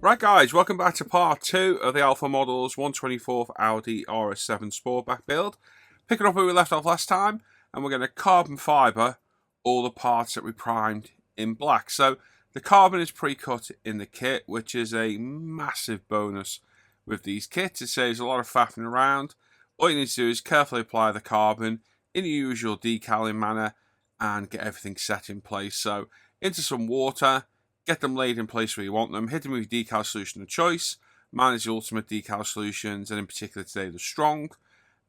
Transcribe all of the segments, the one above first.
Right guys, welcome back to part 2 of the Alpha Models 124th Audi RS7 Sportback build. Picking up where we left off last time, and we're going to carbon fibre all the parts that we primed in black. So the carbon is pre-cut in the kit, which is a massive bonus with these kits. It saves a lot of faffing around. All you need to do is carefully apply the carbon in the usual decaling manner and get everything set in place. So into some water, get them laid in place where you want them, hit them with your decal solution of choice. Mine is the Ultimate Decal Solutions, and in particular today the Strong.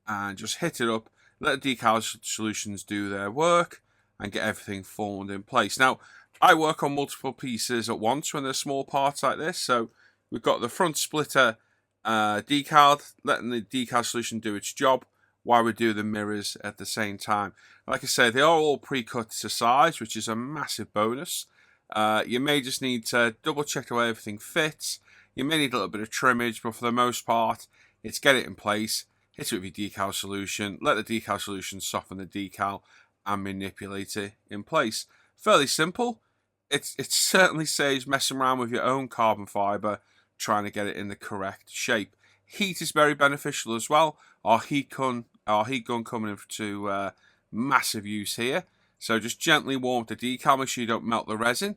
And just hit it up, let the decal solutions do their work, and get everything formed in place. Now, I work on multiple pieces at once when there's small parts like this. So we've got the front splitter decaled, letting the decal solution do its job while we do the mirrors at the same time. Like I say, they are all pre-cut to size, which is a massive bonus. You may just need to double check the way everything fits. You may need a little bit of trimmage, but for the most part, it's get it in place, hit it with your decal solution, let the decal solution soften the decal, and manipulate it in place. Fairly simple. It certainly saves messing around with your own carbon fibre, trying to get it in the correct shape. Heat is very beneficial as well. Our heat gun coming into massive use here. So just gently warm the decal, make sure you don't melt the resin.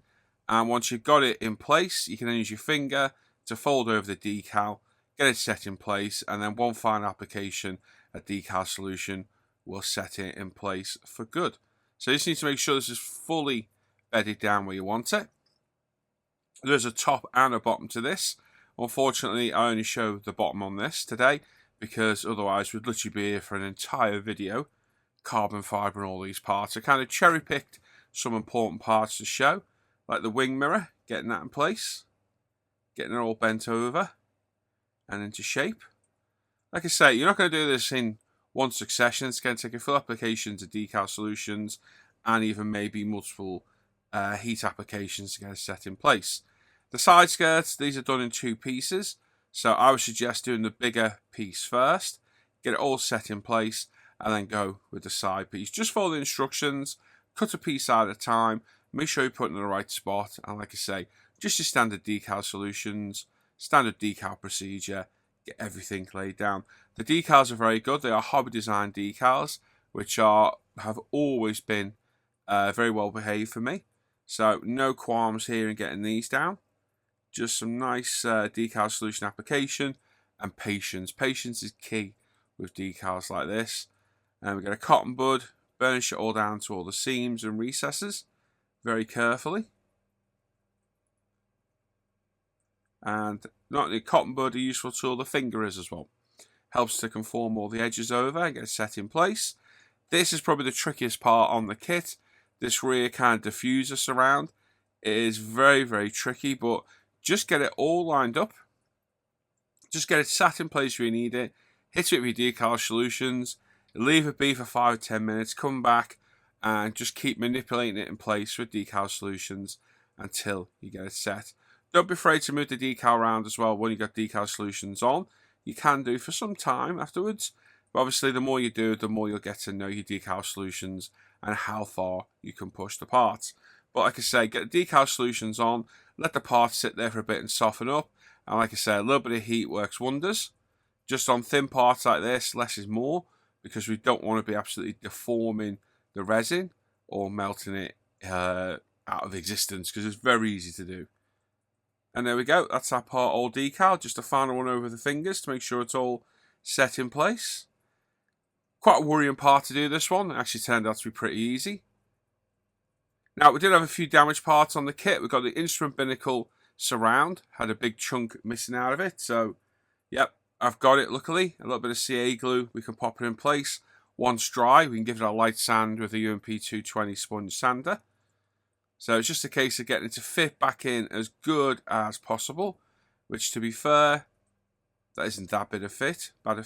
And once you've got it in place, you can then use your finger to fold over the decal, get it set in place, and then one final application, a decal solution, will set it in place for good. So you just need to make sure this is fully bedded down where you want it. There's a top and a bottom to this. Unfortunately, I only show the bottom on this today, because otherwise we'd literally be here for an entire video. Carbon fibre and all these parts. I kind of cherry picked some important parts to show, like the wing mirror, getting that in place, getting it all bent over and into shape. Like I say, you're not going to do this in one succession. It's going to take a full application to decal solutions and even maybe multiple heat applications to get it set in place. The side skirts, these are done in 2 pieces, so I would suggest doing the bigger piece first, get it all set in place, and then go with the side piece. Just follow the instructions, cut a piece at a time, make sure you put it in the right spot, and like I say, just your standard decal solutions, standard decal procedure, get everything laid down. The decals are very good. They are hobby design decals, which have always been very well behaved for me. So no qualms here in getting these down. Just some nice decal solution application and patience. Patience is key with decals like this. And we get a cotton bud, burnish it all down to all the seams and recesses very carefully. And not only cotton bud, a useful tool, the finger is as well. Helps to conform all the edges over and get it set in place. This is probably the trickiest part on the kit. This rear kind of diffuser surround. It is very, very tricky, but just get it all lined up. Just get it sat in place where you need it. Hit it with your decal solutions. Leave it be for 5 or 10 minutes, come back and just keep manipulating it in place with decal solutions until you get it set. Don't be afraid to move the decal around as well when you got decal solutions on. You can do for some time afterwards, but obviously the more you do, the more you'll get to know your decal solutions and how far you can push the parts. But like I say, get the decal solutions on, let the parts sit there for a bit and soften up, and like I say, a little bit of heat works wonders. Just on thin parts like this, less is more, because we don't want to be absolutely deforming the resin or melting it out of existence, because it's very easy to do. And there we go, that's our part all decal. Just a final one over the fingers to make sure it's all set in place. Quite a worrying part to do this one. It actually turned out to be pretty easy. Now, we did have a few damaged parts on the kit. We've got the instrument binnacle surround, had a big chunk missing out of it. So, yep, I've got it luckily. A little bit of CA glue, we can pop it in place. Once dry, we can give it a light sand with a UMP 220 sponge sander. So it's just a case of getting it to fit back in as good as possible, which to be fair, that isn't that bad a fit. Like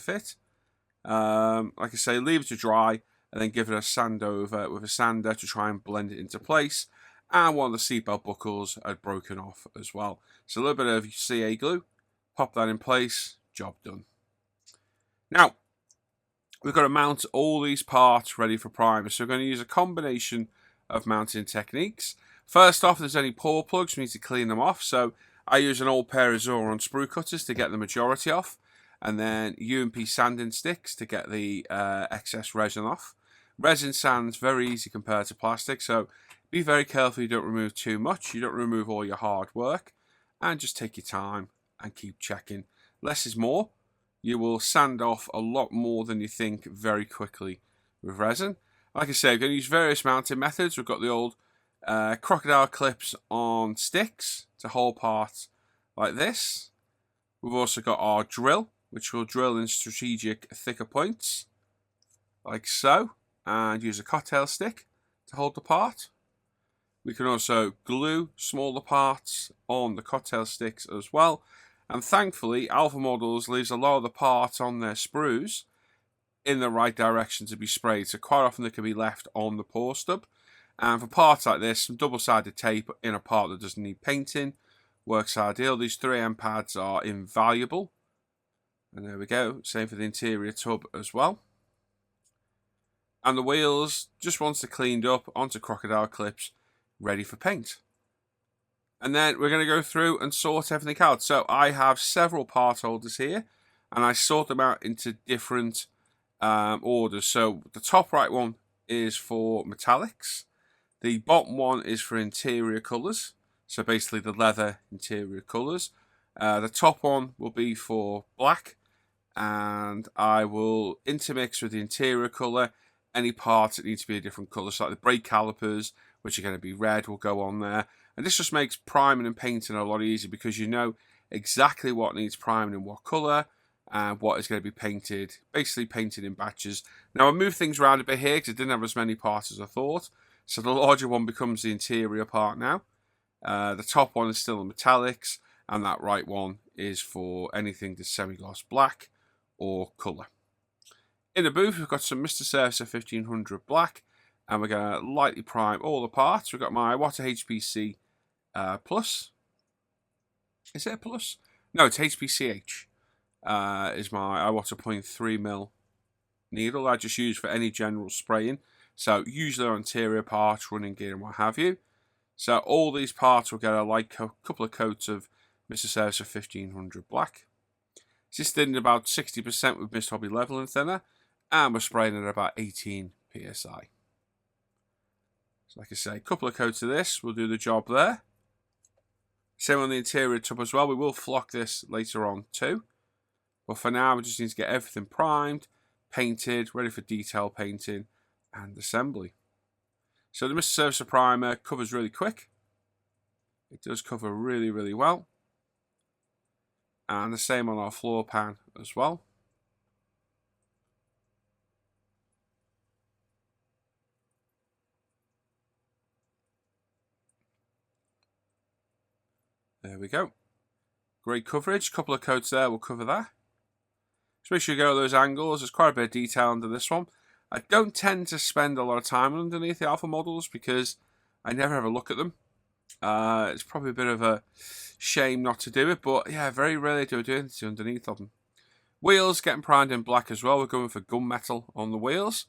I say, leave it to dry and then give it a sand over with a sander to try and blend it into place. And one of the seatbelt buckles had broken off as well. So a little bit of CA glue, pop that in place, job done. Now, we've got to mount all these parts ready for primer. So we're going to use a combination of mounting techniques. First off, if there's any pour plugs, we need to clean them off. So I use an old pair of Zoron sprue cutters to get the majority off, and then UMP sanding sticks to get the excess resin off. Resin sand's very easy compared to plastic, so be very careful you don't remove too much, you don't remove all your hard work, and just take your time and keep checking. Less is more. You will sand off a lot more than you think very quickly with resin. Like I say, we're going to use various mounting methods. We've got the old crocodile clips on sticks to hold parts like this. We've also got our drill, which will drill in strategic thicker points, like so, and use a cocktail stick to hold the part. We can also glue smaller parts on the cocktail sticks as well. And thankfully, Alpha Models leaves a lot of the parts on their sprues in the right direction to be sprayed. So quite often they can be left on the pour stub. And for parts like this, some double-sided tape in a part that doesn't need painting works ideal. These 3M pads are invaluable. And there we go. Same for the interior tub as well. And the wheels, just once they're cleaned up, onto crocodile clips, ready for paint. And then we're going to go through and sort everything out. So I have several part holders here, and I sort them out into different orders. So the top right one is for metallics. The bottom one is for interior colours. So basically the leather interior colours. The top one will be for black, and I will intermix with the interior colour any parts that need to be a different colour. So like the brake calipers, which are going to be red, will go on there. And this just makes priming and painting a lot easier because you know exactly what needs priming in what colour and what is going to be painted, basically painted in batches. Now I moved things around a bit here because I didn't have as many parts as I thought. So the larger one becomes the interior part now. The top one is still the metallics, and that right one is for anything that's semi-gloss black or colour. In the booth we've got some Mr. Surfacer 1500 black, and we're going to lightly prime all the parts. We've got my Iwata HPC Plus. Is it a Plus? No, it's HPCH. Is my Iwata 0.3mm needle I just use for any general spraying. So usually on interior parts, running gear and what have you. So all these parts will get a light couple of coats of Mr. Surfacer 1500 black. This is thinning about 60% with Mist Hobby Leveling Thinner, and we're spraying at about 18 psi. So like I say, a couple of coats of this will do the job there. Same on the interior tub as well. We will flock this later on too. But for now, we just need to get everything primed, painted, ready for detail painting and assembly. So the Mr. Surfacer primer covers really quick. It does cover really, really well. And the same on our floor pan as well. There we go. Great coverage. Couple of coats there will cover that. Just make sure you go at those angles. There's quite a bit of detail under this one. I don't tend to spend a lot of time underneath the Alpha models because I never have a look at them. It's probably a bit of a shame not to do it, but yeah, very rarely do I do anything underneath of them. Wheels getting primed in black as well. We're going for gunmetal on the wheels,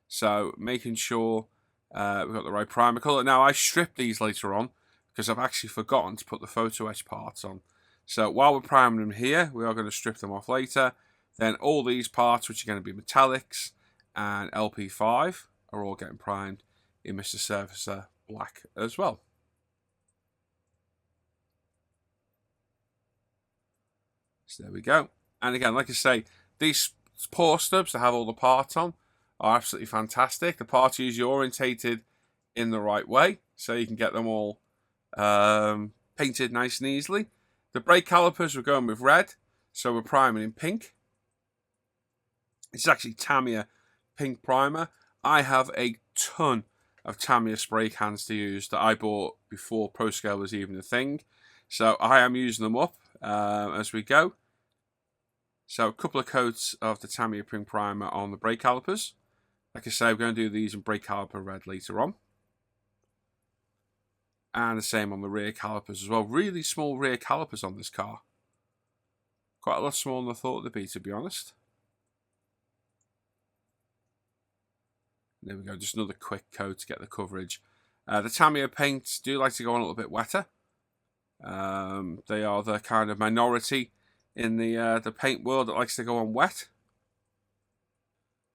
so making sure we've got the right primer colour. Now I strip these later on because I've actually forgotten to put the photo-etched parts on. So while we're priming them here, we are going to strip them off later. Then all these parts, which are going to be metallics and LP5, are all getting primed in Mr. Surfacer black as well. So there we go. And again, like I say, these pour stubs that have all the parts on are absolutely fantastic. The parts are usually orientated in the right way, so you can get them all painted nice and easily. The brake calipers, we're going with red, so we're priming in pink. It's actually Tamiya pink primer. I have a ton of Tamiya spray cans to use that I bought before Pro Scale was even a thing. So I am using them up as we go. So a couple of coats of the Tamiya pink primer on the brake calipers. Like I say, we're going to do these in brake caliper red later on. And the same on the rear calipers as well. Really small rear calipers on this car. Quite a lot smaller than I thought they'd be, to be honest. There we go, just another quick coat to get the coverage. The Tamiya paints do like to go on a little bit wetter. They are the kind of minority in the paint world that likes to go on wet.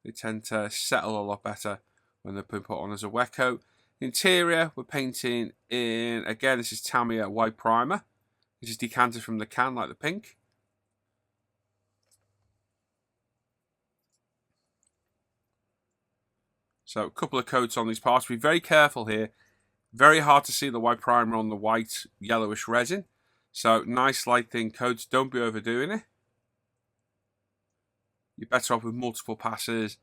They tend to settle a lot better when they've been put on as a wet coat. Interior, we're painting in, again, this is Tamiya white primer. This is decanted from the can like the pink. So a couple of coats on these parts. Be very careful here. Very hard to see the white primer on the white yellowish resin. So nice light thin coats. Don't be overdoing it. You're better off with multiple passes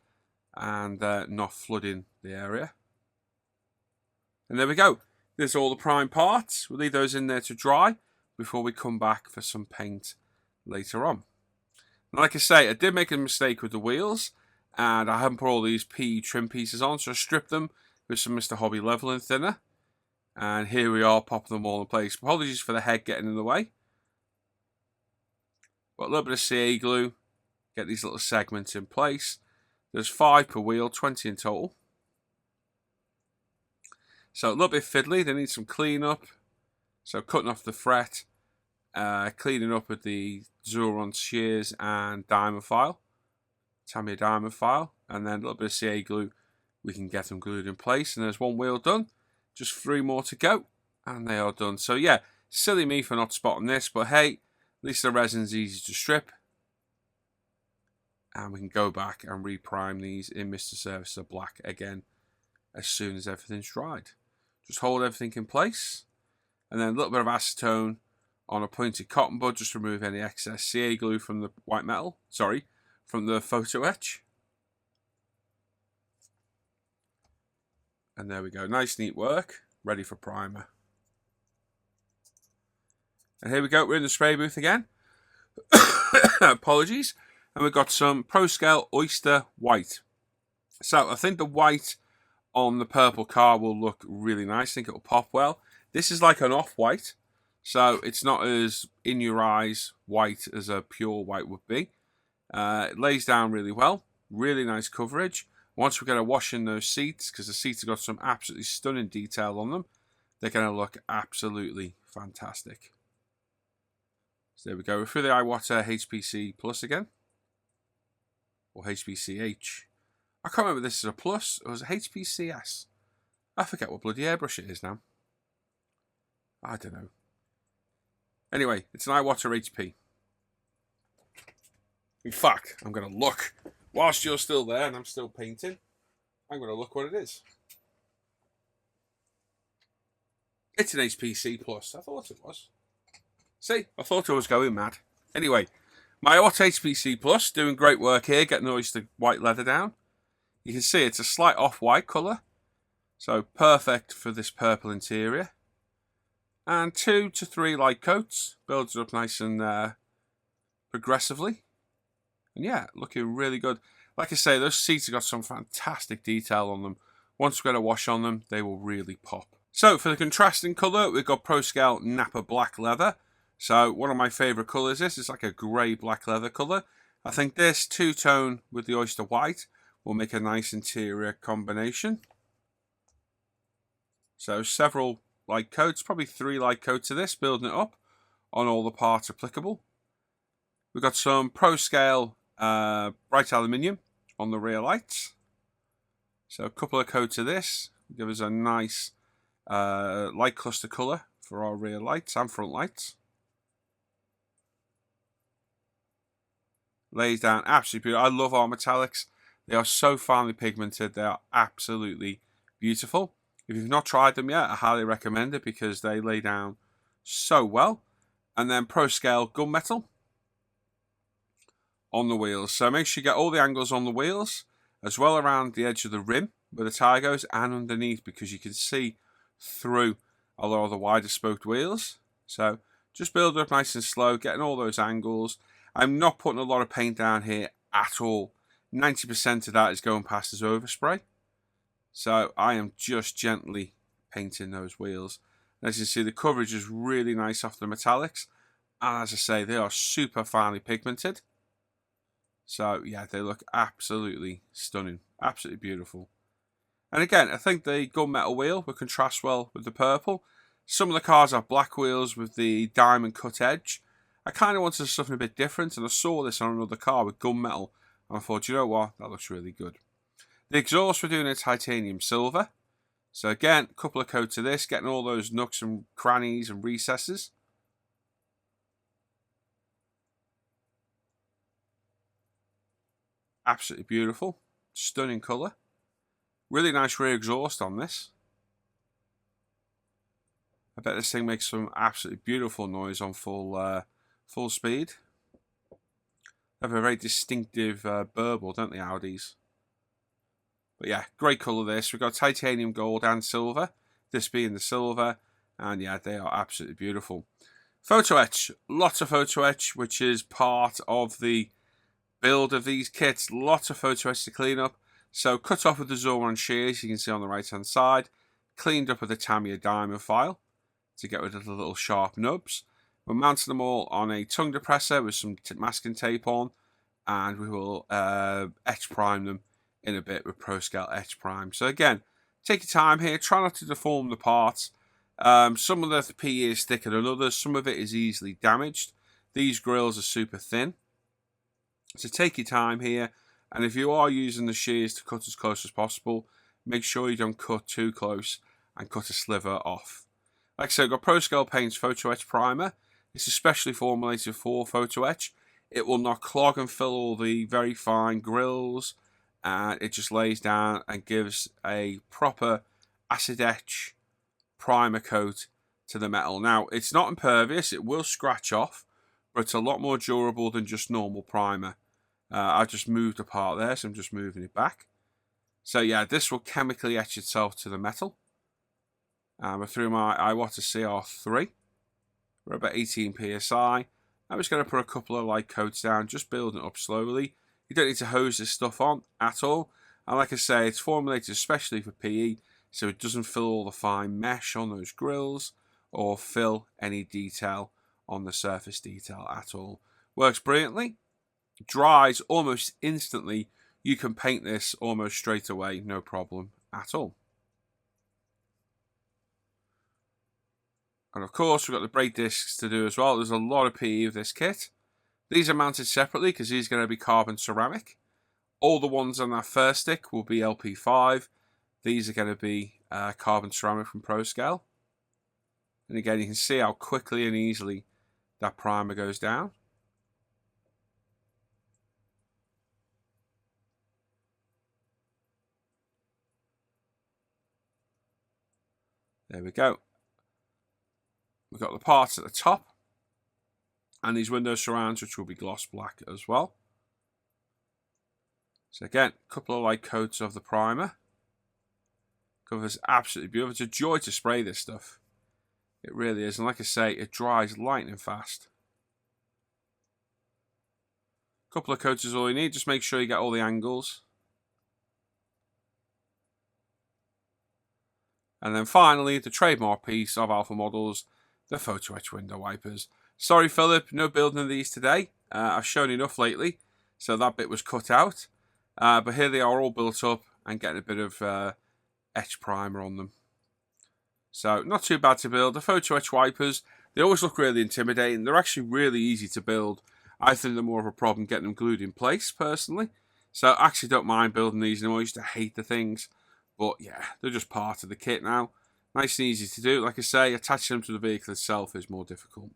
and not flooding the area. And there we go. There's all the prime parts. We'll leave those in there to dry before we come back for some paint later on. And like I say, I did make a mistake with the wheels, and I haven't put all these PE trim pieces on, so I stripped them with some Mr. Hobby leveling thinner. And here we are, popping them all in place. Apologies for the head getting in the way. But a little bit of CA glue, get these little segments in place. There's 5 per wheel, 20 in total. So a little bit fiddly, they need some clean up. So cutting off the fret, cleaning up with the Zuron shears and diamond file, Tamiya diamond file, and then a little bit of CA glue, we can get them glued in place. And there's one wheel done, just 3 more to go, and they are done. So yeah, silly me for not spotting this, but hey, at least the resin's easy to strip. And we can go back and reprime these in Mr. Surfacer Black again as soon as everything's dried. Just hold everything in place, and then a little bit of acetone on a pointed cotton bud, just to remove any excess CA glue from the white metal, from the photo etch. And there we go, nice neat work, ready for primer. And here we go, we're in the spray booth again. Apologies. And we've got some Pro Scale Oyster White. So I think the white on the purple car will look really nice. I think it will pop well. This is like an off-white, so it's not as in your eyes white as a pure white would be. It lays down really well. Really nice coverage. Once we're going to wash in those seats, because the seats have got some absolutely stunning detail on them, they're going to look absolutely fantastic. So there we go. We're through the Iwata HPC Plus again. Or HPCH. I can't remember if this is a plus or was it HPCS. I forget what bloody airbrush it is now. I don't know. Anyway, it's an Iwata HP. In fact, I'm going to look. Whilst you're still there and I'm still painting, I'm going to look what it is. It's an HPC Plus. I thought it was. See, I thought I was going mad. Anyway, my Iwata HPC Plus doing great work here, getting the oyster white leather down. You can see it's a slight off-white colour, so perfect for this purple interior. And 2 to 3 light coats, builds it up nice and progressively. And yeah, looking really good. Like I say, those seats have got some fantastic detail on them. Once we get a wash on them, they will really pop. So for the contrasting colour, we've got Pro Scale Napa Black Leather. So one of my favourite colours, this is like a grey black leather colour. I think this two-tone with the oyster white will make a nice interior combination. So several light coats, probably 3 light coats of this, building it up on all the parts applicable. We've got some Pro Scale bright aluminium on the rear lights. So a couple of coats of this give us a nice light cluster colour for our rear lights and front lights. Lays down absolutely beautiful. I love our metallics. They are so finely pigmented. They are absolutely beautiful. If you've not tried them yet, I highly recommend it because they lay down so well. And then Pro Scale gunmetal on the wheels. So make sure you get all the angles on the wheels, as well around the edge of the rim where the tyre goes and underneath, because you can see through a lot of the wider spoked wheels. So just build it up nice and slow, getting all those angles. I'm not putting a lot of paint down here at all. 90% of that is going past as overspray. So I am just gently painting those wheels. As you can see, the coverage is really nice off the metallics. And as I say, they are super finely pigmented. So yeah, they look absolutely stunning. Absolutely beautiful. And again, I think the gunmetal wheel will contrast well with the purple. Some of the cars have black wheels with the diamond cut edge. I kind of wanted something a bit different, and I saw this on another car with gunmetal, and I thought, you know what, that looks really good. The exhaust we're doing in titanium silver. So again, a couple of coats of this, getting all those nooks and crannies and recesses. Absolutely beautiful, stunning colour. Really nice rear exhaust on this. I bet this thing makes some absolutely beautiful noise on full speed. They have a very distinctive burble, don't they, Audis? But yeah, great colour this. We've got titanium gold and silver. This being the silver. And yeah, they are absolutely beautiful. Photo etch. Lots of photo etch, which is part of the build of these kits. Lots of photo etch to clean up. So cut off with the Zoran shears, you can see on the right hand side. Cleaned up with a Tamiya diamond file to get rid of the little sharp nubs. We're mounting them all on a tongue depressor with some masking tape on. And we will etch prime them in a bit with ProScale Etch Prime. So again, take your time here. Try not to deform the parts. Some of the PE is thicker than others. Some of it is easily damaged. These grills are super thin. So take your time here. And if you are using the shears to cut as close as possible, make sure you don't cut too close and cut a sliver off. Like I said, I've got ProScale Paint's Photo Etch Primer. It's especially formulated for photo etch. It will not clog and fill all the very fine grills, and it just lays down and gives a proper acid etch primer coat to the metal. Now, it's not impervious, it will scratch off, but it's a lot more durable than just normal primer. I just moved a part there, so I'm just moving it back. So yeah, this will chemically etch itself to the metal. We're through my Iwata CR3. We're about 18 psi. I'm just going to put a couple of light coats down, just building it up slowly. You don't need to hose this stuff on at all. And like I say, it's formulated especially for PE, so it doesn't fill all the fine mesh on those grills or fill any detail on the surface detail at all. Works brilliantly. Dries almost instantly. You can paint this almost straight away, no problem at all. And of course, we've got the brake discs to do as well. There's a lot of PE with this kit. These are mounted separately because these are going to be carbon ceramic. All the ones on that first stick will be LP5. These are going to be carbon ceramic from ProScale. And again, you can see how quickly and easily that primer goes down. There we go. We've got the parts at the top and these window surrounds, which will be gloss black as well. So again, a couple of light coats of the primer. Covers absolutely beautiful. It's a joy to spray this stuff. It really is. And like I say, it dries lightning fast. A couple of coats is all you need. Just make sure you get all the angles. And then finally, the trademark piece of Alpha Models, the photo etch window wipers. Sorry, Philip, no building of these today. I've shown enough lately, so that bit was cut out. But here they are all built up and getting a bit of etch primer on them. So not too bad to build. The photo etch wipers, they always look really intimidating. They're actually really easy to build. I think they're more of a problem getting them glued in place, personally. So I actually don't mind building these anymore. I used to hate the things. But yeah, they're just part of the kit now. Nice and easy to do. Like I say, attaching them to the vehicle itself is more difficult.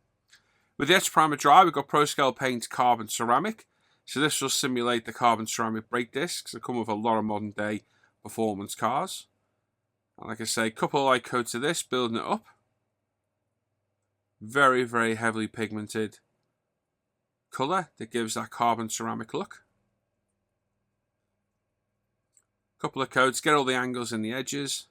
With the etch primer dry, we've got ProScale Paint Carbon Ceramic. So this will simulate the carbon ceramic brake discs that come with a lot of modern day performance cars. And like I say, a couple of light coats of this, building it up. Very, very heavily pigmented colour that gives that carbon ceramic look. Couple of coats, get all the angles in the edges.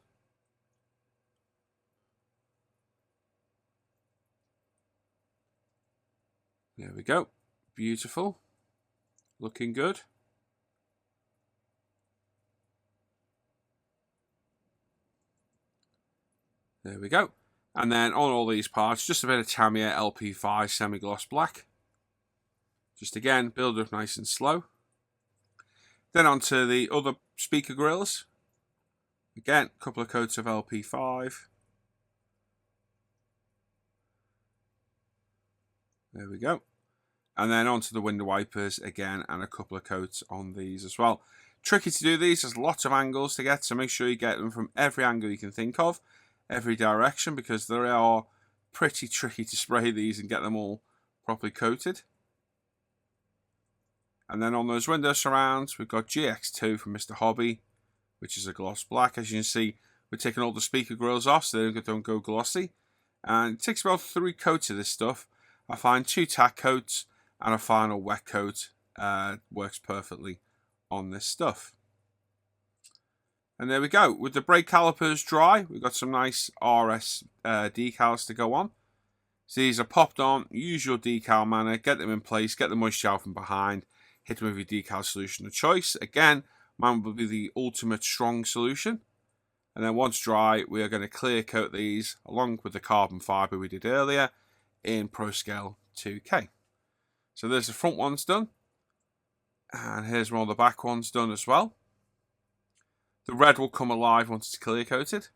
There we go. Beautiful. Looking good. There we go. And then on all these parts, just a bit of Tamiya LP5 semi-gloss black. Just again, build up nice and slow. Then onto the other speaker grills. Again, a couple of coats of LP5. There we go. And then onto the window wipers again, and a couple of coats on these as well. Tricky to do these, there's lots of angles to get, so make sure you get them from every angle you can think of, every direction, because they are pretty tricky to spray these and get them all properly coated. And then on those window surrounds, we've got GX2 from Mr. Hobby, which is a gloss black. As you can see, we're taking all the speaker grills off so they don't go glossy. And it takes about 3 coats of this stuff. I find 2 tack coats and a final wet coat works perfectly on this stuff. And there we go. With the brake calipers dry, we've got some nice RS decals to go on. So these are popped on, use your decal manner, get them in place, get the moisture out from behind, hit them with your decal solution of choice. Again, mine will be the ultimate strong solution. And then once dry, we are going to clear coat these along with the carbon fibre we did earlier in ProScale 2K. So there's the front ones done. And here's one of the back ones done as well. The red will come alive once it's clear coated.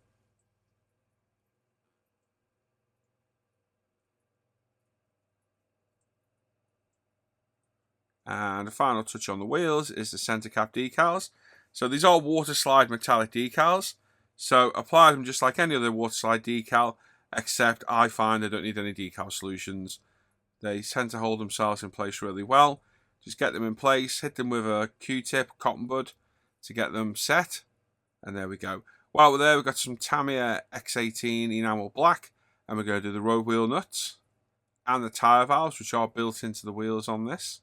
And the final touch on the wheels is the center cap decals. So these are water slide metallic decals. So apply them just like any other water slide decal, except I find I don't need any decal solutions. They tend to hold themselves in place really well. Just get them in place, hit them with a Q-tip, cotton bud to get them set. And there we go. While we're there, we've got some Tamiya X18 enamel black. And we're going to do the road wheel nuts and the tyre valves, which are built into the wheels on this.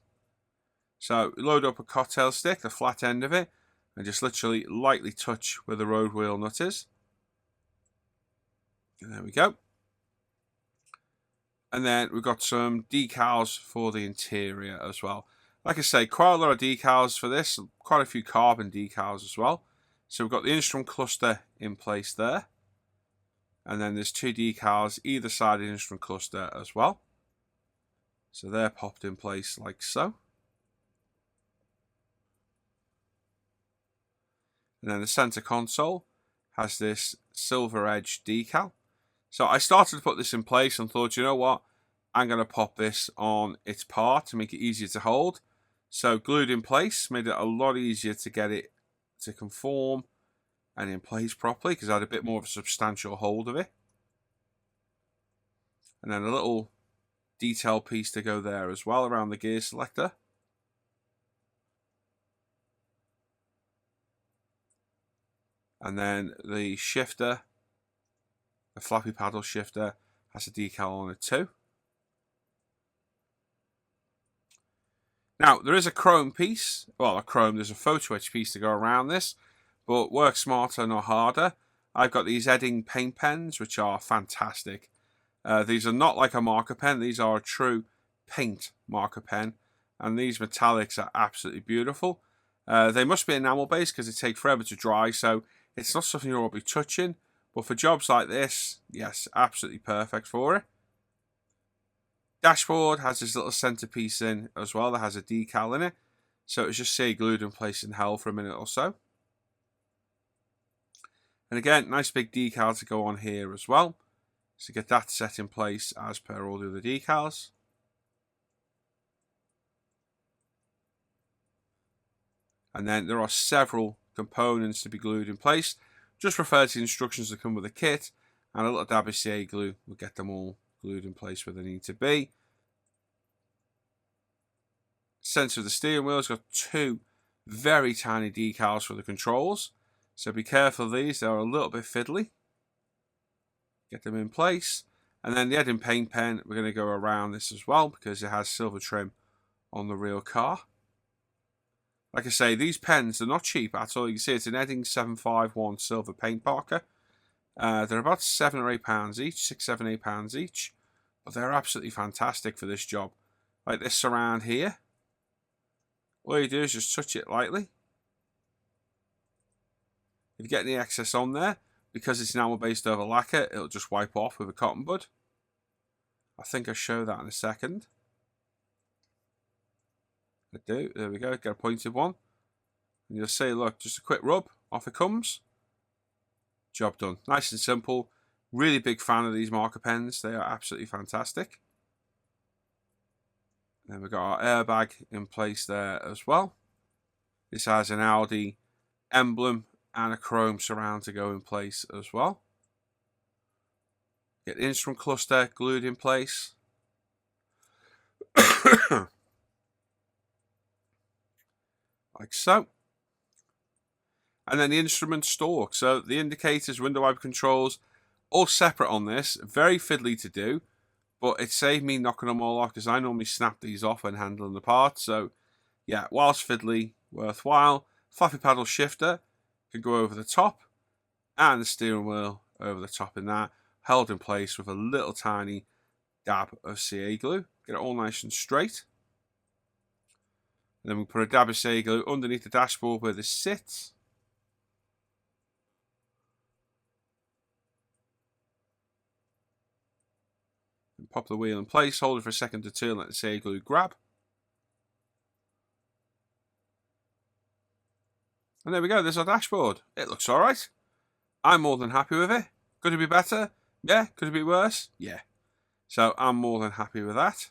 So load up a cocktail stick, the flat end of it, and just literally lightly touch where the road wheel nut is. And there we go. And then we've got some decals for the interior as well. Like I say, quite a lot of decals for this, quite a few carbon decals as well. So we've got the instrument cluster in place there. And then there's 2 decals either side of the instrument cluster as well. So they're popped in place like so. And then the center console has this silver edge decal. So I started to put this in place and thought, you know what? I'm going to pop this on its part to make it easier to hold. So glued in place made it a lot easier to get it to conform and in place properly, because I had a bit more of a substantial hold of it. And then a little detail piece to go there as well around the gear selector. And then the shifter, the flappy paddle shifter, has a decal on it too. Now, there is a chrome piece, well, there's a photo-etched piece to go around this, but work smarter, not harder. I've got these Edding paint pens, which are fantastic. These are not like a marker pen, these are a true paint marker pen, and these metallics are absolutely beautiful. They must be enamel based because they take forever to dry, so it's not something you'll be touching, but for jobs like this, yes, absolutely perfect for it. Dashboard has this little centerpiece in as well that has a decal in it, so it's just stay glued and placed in held for a minute or so. And again, nice big decal to go on here as well, so get that set in place as per all the other decals. And then there are several components to be glued in place. Just refer to the instructions that come with the kit, and a little dab of CA glue will get them all glued in place where they need to be. Center of the steering wheel has got 2 very tiny decals for the controls, so be careful of these, they're a little bit fiddly. Get them in place. And then the Edding paint pen, we're going to go around this as well because it has silver trim on the real car. Like I say, these pens are not cheap at all. You can see it's an Edding 751 silver paint marker. They're about £7 or £8 each, £6, £7, £8 each. But they're absolutely fantastic for this job. Like this surround here. All you do is just touch it lightly. If you get any excess on there, because it's enamel based over lacquer, it'll just wipe off with a cotton bud. I think I'll show that in a second. I do. There we go. Get a pointed one. And you'll see, look, just a quick rub. Off it comes. Job done. Nice and simple. Really big fan of these marker pens. They are absolutely fantastic. Then we've got our airbag in place there as well. This has an Audi emblem and a chrome surround to go in place as well. Get the instrument cluster glued in place. Like so. And then the instrument stalk. So the indicators, window wiper controls, all separate on this. Very fiddly to do, but it saved me knocking them all off because I normally snap these off when handling the parts. So yeah, whilst fiddly, worthwhile. Fluffy paddle shifter can go over the top, and the steering wheel over the top in that, held in place with a little tiny dab of CA glue. Get it all nice and straight. And then we put a dab of CA glue underneath the dashboard where this sits. And pop the wheel in place, hold it for a second or two and let the CA glue grab. And there we go, there's our dashboard. It looks alright. I'm more than happy with it. Could it be better? Yeah. Could it be worse? Yeah. So I'm more than happy with that.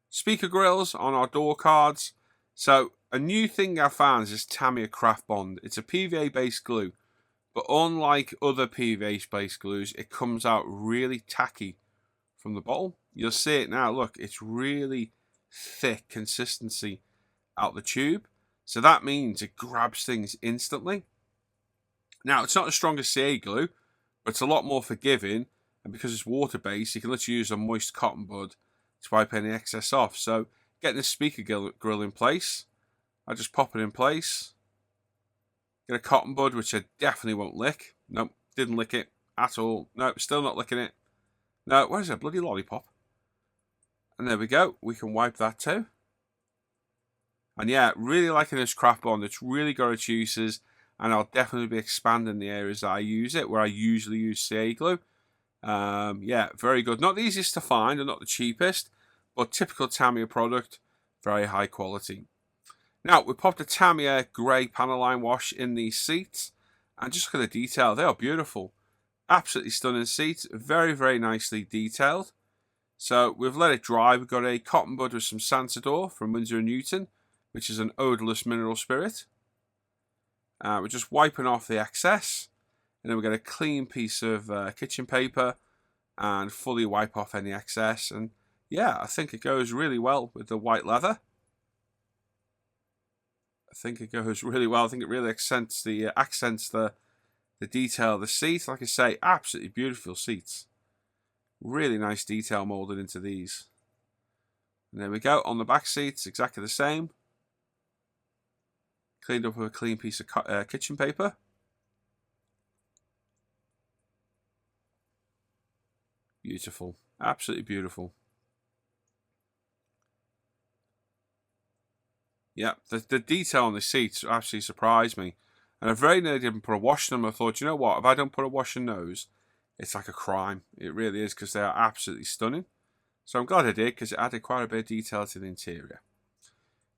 Speaker grills on our door cards. So a new thing I found is this Tamiya Craft Bond. It's a PVA based glue, but unlike other PVA based glues, it comes out really tacky from the bottle. You'll see it now. Look, it's really thick consistency out the tube. So that means it grabs things instantly. Now, it's not as strong as CA glue, but it's a lot more forgiving. And because it's water-based, you can literally use a moist cotton bud to wipe any excess off. So, getting the speaker grill in place, I just pop it in place. Get a cotton bud, which I definitely won't lick. Nope, didn't lick it at all. Nope, still not licking it. No, where's that bloody lollipop? And there we go. We can wipe that too. And yeah, really liking this Craft Bond. It's really got its uses, and I'll definitely be expanding the areas that I use it, where I usually use CA glue. Yeah, very good. Not the easiest to find and not the cheapest, but typical Tamiya product, very high quality. Now, we popped a Tamiya grey panel line wash in these seats, and just look at the detail. They are beautiful. Absolutely stunning seats, very, very nicely detailed. So we've let it dry. We've got a cotton bud with some Sansador from Winsor & Newton, which is an odorless mineral spirit. We're just wiping off the excess, and then we get a clean piece of kitchen paper and fully wipe off any excess. And yeah, I think it goes really well with the white leather. I think it goes really well. I think it really accents the detail of the seat. Like I say, absolutely beautiful seats. Really nice detail molded into these. And there we go. On the back seats, exactly the same. Cleaned up with a clean piece of kitchen paper. Beautiful. Absolutely beautiful. Yeah, the detail on the seats absolutely surprised me. And I very nearly didn't put a wash in them. I thought, you know what, if I don't put a wash in those, it's like a crime. It really is, because they are absolutely stunning. So I'm glad I did, because it added quite a bit of detail to the interior.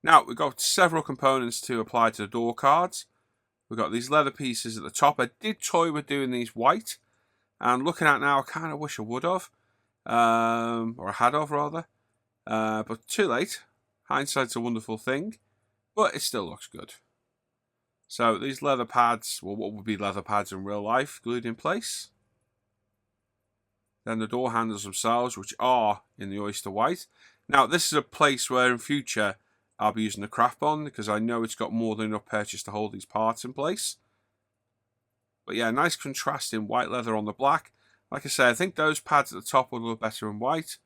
Now, we've got several components to apply to the door cards. We've got these leather pieces at the top. I did toy with doing these white. And looking at now, I kind of wish I would have. Or I had of, rather. But too late. Hindsight's a wonderful thing. But it still looks good. So these leather pads, well, what would be leather pads in real life, glued in place. Then the door handles themselves, which are in the oyster white. Now, this is a place where in future I'll be using the Craft Bond, because I know it's got more than enough purchase to hold these parts in place. But yeah, nice contrast in white leather on the black. Like I say, I think those pads at the top would look better in white,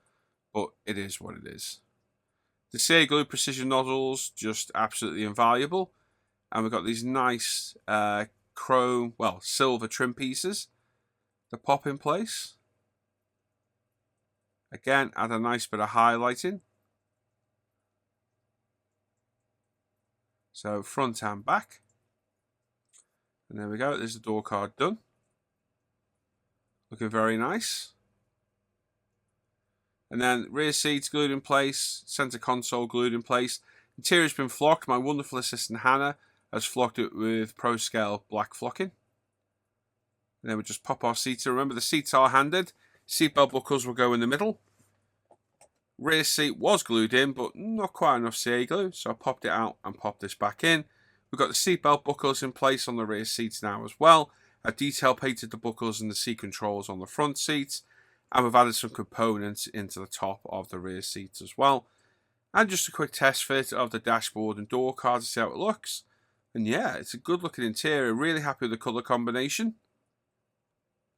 but it is what it is. The CA glue precision nozzles, just absolutely invaluable. And we've got these nice chrome, well, silver trim pieces to pop in place. Again, add a nice bit of highlighting. So front and back. And there we go, there's the door card done. Looking very nice. And then rear seats glued in place, center console glued in place. Interior's been flocked. My wonderful assistant Hannah has flocked it with Pro Scale black flocking. And then we just pop our seats in. Remember, the seats are handed. Seatbelt buckles will go in the middle. Rear seat was glued in, but not quite enough CA glue, so I popped it out and popped this back in. We've got the seatbelt buckles in place on the rear seats now as well. I detail painted the buckles and the seat controls on the front seats, and we've added some components into the top of the rear seats as well. And just a quick test fit of the dashboard and door cards to see how it looks. And yeah, it's a good looking interior, really happy with the colour combination.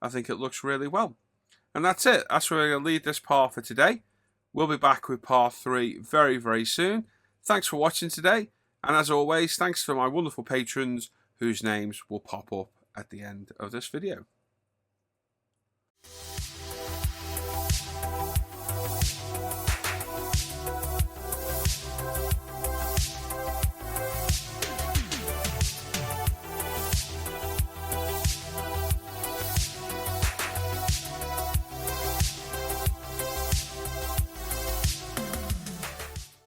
I think it looks really well. And that's it, that's where we're going to leave this part for today. We'll be back with part 3 very, very soon. Thanks for watching today. And as always, thanks to my wonderful patrons whose names will pop up at the end of this video.